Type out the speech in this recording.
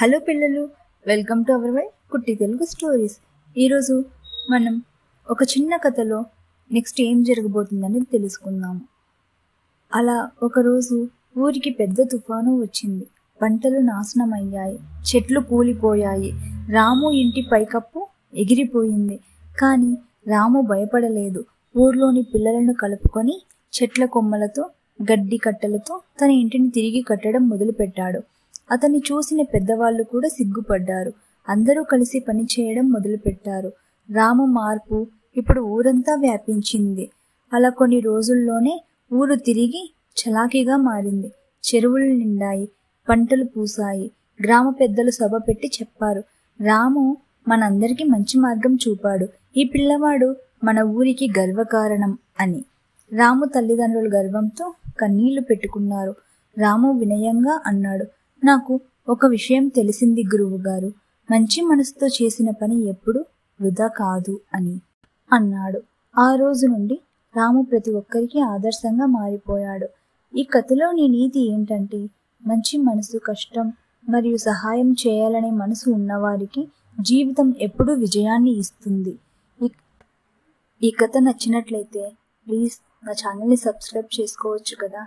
Hello పిల్లలు, welcome to our కుట్టి Telugu stories. ఈరోజు మనం ఒక చిన్న కథలో నెక్స్ట్ ఏం జరగబోతుందని తెలుసుకుందాము. అలా ఒకరోజు ఊరికి పెద్ద తుఫాను వచ్చింది. పంటలు నాశనమయ్యాయి, చెట్లు కూలిపోయాయి. రాము ఇంటి పైకప్పు ఎగిరిపోయింది. కానీ రాము భయపడలేదు. ఊర్లోని పిల్లలను కలుపుకొని చెట్ల కొమ్మలతో గడ్డి కట్టలతో తన ఇంటిని తిరిగి కట్టడం మొదలుపెట్టాడు. అతన్ని చూసిన పెద్దవాళ్ళు కూడా సిగ్గుపడ్డారు. అందరూ కలిసి పనిచేయడం మొదలుపెట్టారు. రాము మార్పు ఇప్పుడు ఊరంతా వ్యాపించింది. అలా కొన్ని రోజుల్లోనే ఊరు తిరిగి చలాకీగా మారింది. చెరువులు నిండాయి, పంటలు పూసాయి. గ్రామ పెద్దలు సభ పెట్టి చెప్పారు, రాము మనందరికీ మంచి మార్గం చూపాడు. ఈ పిల్లవాడు మన ఊరికి గర్వకారణం అని. రాము తల్లిదండ్రులు గర్వంతో కన్నీళ్లు పెట్టుకున్నారు. రాము వినయంగా అన్నాడు, నాకు ఒక విషయం తెలిసింది గురువుగారు. మంచి మనసుతో చేసిన పని ఎప్పుడు వృధా కాదు అని అన్నాడు. ఆ రోజు నుండి రాము ప్రతి ఒక్కరికి ఆదర్శంగా మారిపోయాడు. ఈ కథలోని నీతి ఏంటంటే, మంచి మనసు, కష్టం మరియు సహాయం చేయాలనే మనసు ఉన్నవారికి జీవితం ఎప్పుడూ విజయాన్ని ఇస్తుంది. ఈ కథ నచ్చినట్లయితే ప్లీజ్ నా ఛానల్ని సబ్స్క్రైబ్ చేసుకోవచ్చు కదా.